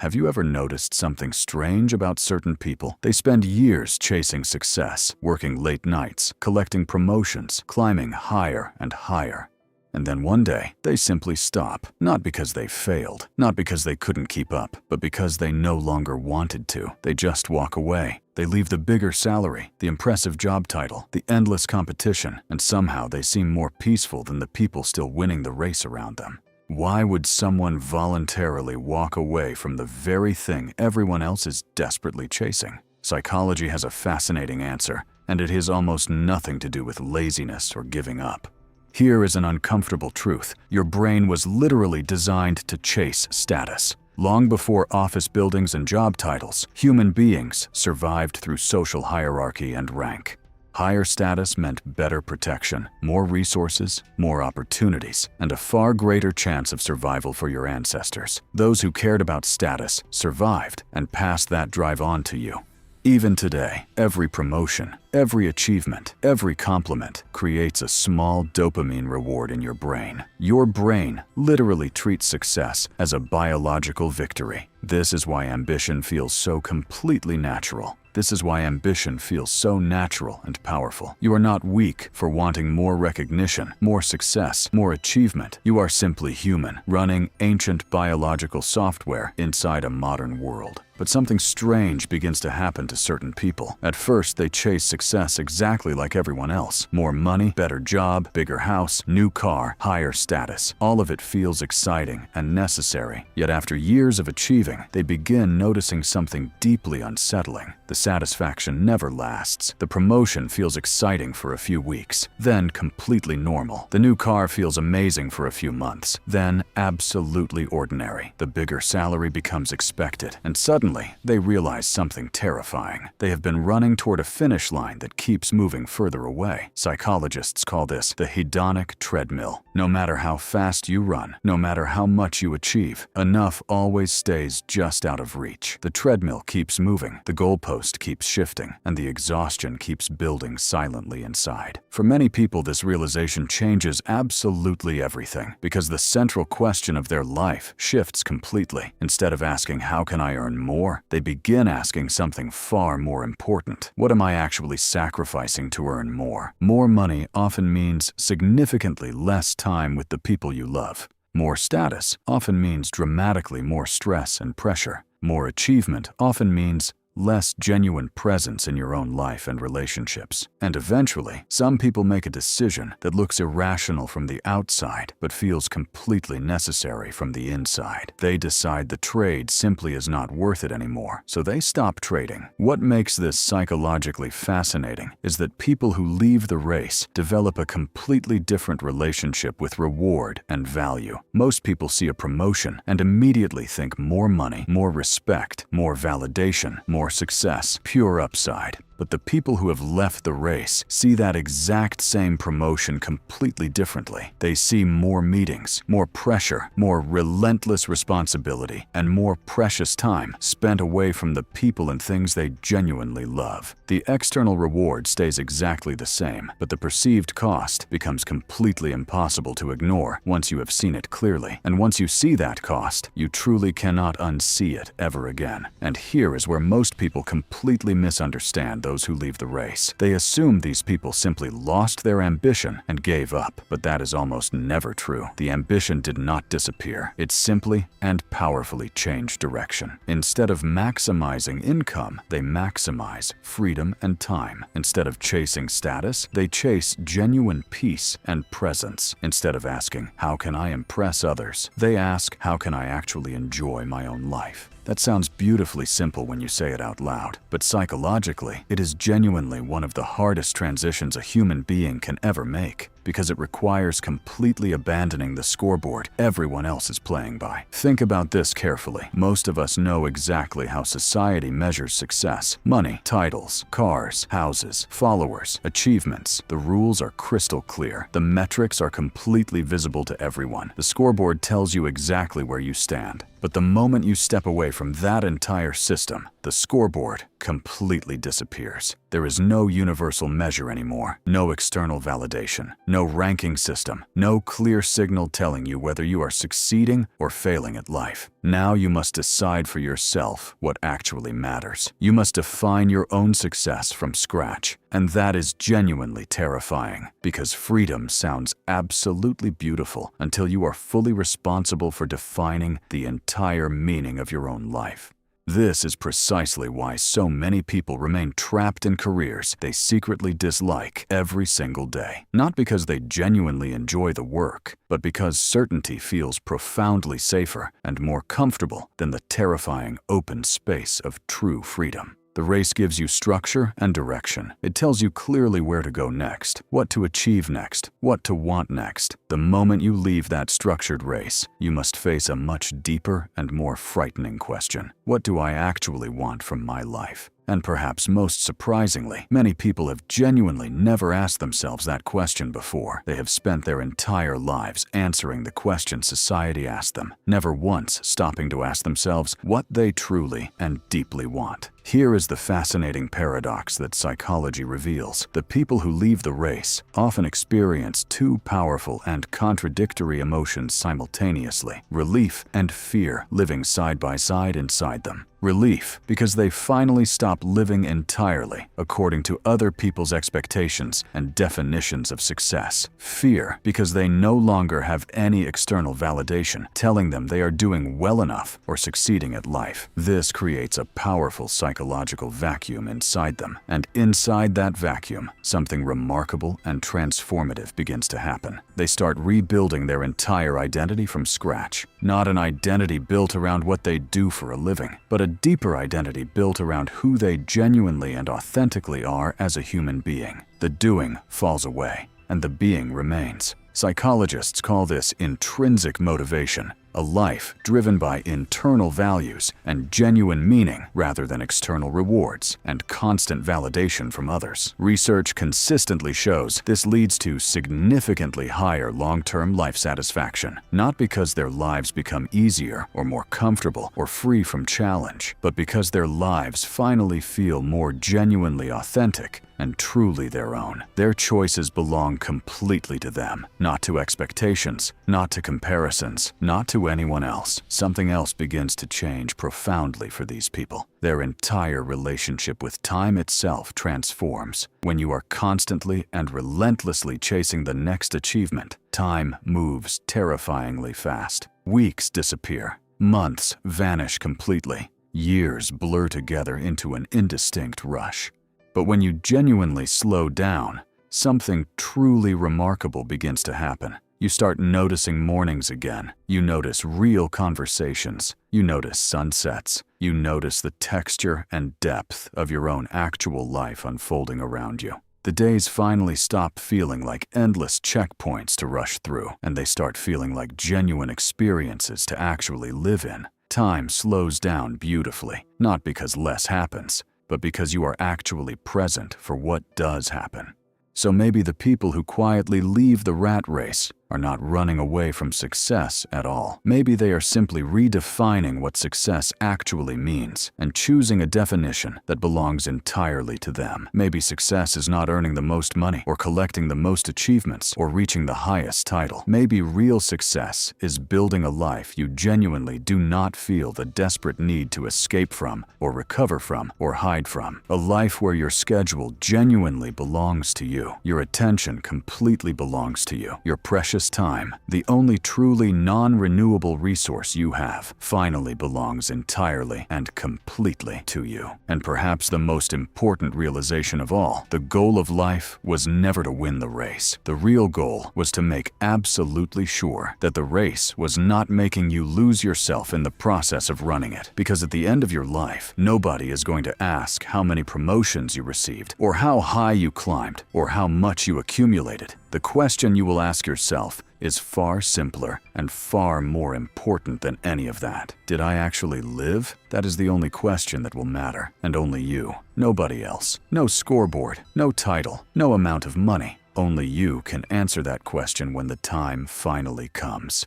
Have you ever noticed something strange about certain people? They spend years chasing success, working late nights, collecting promotions, climbing higher and higher. And then one day, they simply stop. Not because they failed, not because they couldn't keep up, but because they no longer wanted to. They just walk away. They leave the bigger salary, the impressive job title, the endless competition, and somehow they seem more peaceful than the people still winning the race around them. Why would someone voluntarily walk away from the very thing everyone else is desperately chasing? Psychology has a fascinating answer, and it has almost nothing to do with laziness or giving up. Here is an uncomfortable truth. Your brain was literally designed to chase status. Long before office buildings and job titles, human beings survived through social hierarchy and rank. Higher status meant better protection, more resources, more opportunities, and a far greater chance of survival for your ancestors. Those who cared about status survived and passed that drive on to you. Even today, every promotion, every achievement, every compliment creates a small dopamine reward in your brain. Your brain literally treats success as a biological victory. This is why ambition feels so completely natural. This is why ambition feels so natural and powerful. You are not weak for wanting more recognition, more success, more achievement. You are simply human, running ancient biological software inside a modern world. But something strange begins to happen to certain people. At first, they chase success exactly like everyone else. More money, better job, bigger house, new car, higher status. All of it feels exciting and necessary. Yet after years of achieving, they begin noticing something deeply unsettling. The satisfaction never lasts. The promotion feels exciting for a few weeks, then completely normal. The new car feels amazing for a few months, then absolutely ordinary. The bigger salary becomes expected, and suddenly they realize something terrifying. They have been running toward a finish line that keeps moving further away. Psychologists call this the hedonic treadmill. No matter how fast you run, no matter how much you achieve, enough always stays just out of reach. The treadmill keeps moving, the goalpost keeps shifting, and the exhaustion keeps building silently inside. For many people, this realization changes absolutely everything, because the central question of their life shifts completely. Instead of asking, how can I earn more? They begin asking something far more important. What am I actually sacrificing to earn more? More money often means significantly less time with the people you love. More status often means dramatically more stress and pressure. More achievement often means less genuine presence in your own life and relationships. And eventually, some people make a decision that looks irrational from the outside, but feels completely necessary from the inside. They decide the trade simply is not worth it anymore, so they stop trading. What makes this psychologically fascinating is that people who leave the race develop a completely different relationship with reward and value. Most people see a promotion and immediately think more money, more respect, more validation, more success, pure upside. But the people who have left the race see that exact same promotion completely differently. They see more meetings, more pressure, more relentless responsibility, and more precious time spent away from the people and things they genuinely love. The external reward stays exactly the same, but the perceived cost becomes completely impossible to ignore once you have seen it clearly. And once you see that cost, you truly cannot unsee it ever again. And here is where most people completely misunderstand those who leave the race. They assume these people simply lost their ambition and gave up, but that is almost never true. The ambition did not disappear. It simply and powerfully changed direction. Instead of maximizing income, they maximize freedom and time. Instead of chasing status, they chase genuine peace and presence. Instead of asking, how can I impress others? They ask, how can I actually enjoy my own life? That sounds beautifully simple when you say it out loud, but psychologically, it is genuinely one of the hardest transitions a human being can ever make, because it requires completely abandoning the scoreboard everyone else is playing by. Think about this carefully. Most of us know exactly how society measures success. Money, titles, cars, houses, followers, achievements. The rules are crystal clear. The metrics are completely visible to everyone. The scoreboard tells you exactly where you stand. But the moment you step away from that entire system, the scoreboard completely disappears. There is no universal measure anymore, no external validation, no ranking system, no clear signal telling you whether you are succeeding or failing at life. Now you must decide for yourself what actually matters. You must define your own success from scratch. And that is genuinely terrifying, because freedom sounds absolutely beautiful until you are fully responsible for defining the entire meaning of your own life. This is precisely why so many people remain trapped in careers they secretly dislike every single day. Not because they genuinely enjoy the work, but because certainty feels profoundly safer and more comfortable than the terrifying open space of true freedom. The race gives you structure and direction. It tells you clearly where to go next, what to achieve next, what to want next. The moment you leave that structured race, you must face a much deeper and more frightening question. What do I actually want from my life? And perhaps most surprisingly, many people have genuinely never asked themselves that question before. They have spent their entire lives answering the question society asked them, never once stopping to ask themselves what they truly and deeply want. Here is the fascinating paradox that psychology reveals. The people who leave the race often experience two powerful and contradictory emotions simultaneously: relief and fear living side by side inside them. Relief, because they finally stop living entirely according to other people's expectations and definitions of success. Fear, because they no longer have any external validation telling them they are doing well enough or succeeding at life. This creates a powerful psychological vacuum inside them, and inside that vacuum, something remarkable and transformative begins to happen. They start rebuilding their entire identity from scratch. Not an identity built around what they do for a living, but a deeper identity built around who they genuinely and authentically are as a human being. The doing falls away, and the being remains. Psychologists call this intrinsic motivation, a life driven by internal values and genuine meaning rather than external rewards and constant validation from others. Research consistently shows this leads to significantly higher long-term life satisfaction, not because their lives become easier or more comfortable or free from challenge, but because their lives finally feel more genuinely authentic and truly their own. Their choices belong completely to them, not to expectations, not to comparisons, not to anyone else. Something else begins to change profoundly for these people. Their entire relationship with time itself transforms. When you are constantly and relentlessly chasing the next achievement, time moves terrifyingly fast. Weeks disappear, months vanish completely, years blur together into an indistinct rush. But when you genuinely slow down, something truly remarkable begins to happen. You start noticing mornings again. You notice real conversations. You notice sunsets. You notice the texture and depth of your own actual life unfolding around you. The days finally stop feeling like endless checkpoints to rush through, and they start feeling like genuine experiences to actually live in. Time slows down beautifully, not because less happens, but because you are actually present for what does happen. So maybe the people who quietly leave the rat race are not running away from success at all. Maybe they are simply redefining what success actually means and choosing a definition that belongs entirely to them. Maybe success is not earning the most money or collecting the most achievements or reaching the highest title. Maybe real success is building a life you genuinely do not feel the desperate need to escape from or recover from or hide from. A life where your schedule genuinely belongs to you. Your attention completely belongs to you. Your precious time, the only truly non-renewable resource you have, finally belongs entirely and completely to you. And perhaps the most important realization of all, the goal of life was never to win the race. The real goal was to make absolutely sure that the race was not making you lose yourself in the process of running it. Because at the end of your life, nobody is going to ask how many promotions you received, or how high you climbed, or how much you accumulated. The question you will ask yourself is far simpler and far more important than any of that. Did I actually live? That is the only question that will matter, and only you, nobody else. No scoreboard, no title, no amount of money. Only you can answer that question when the time finally comes.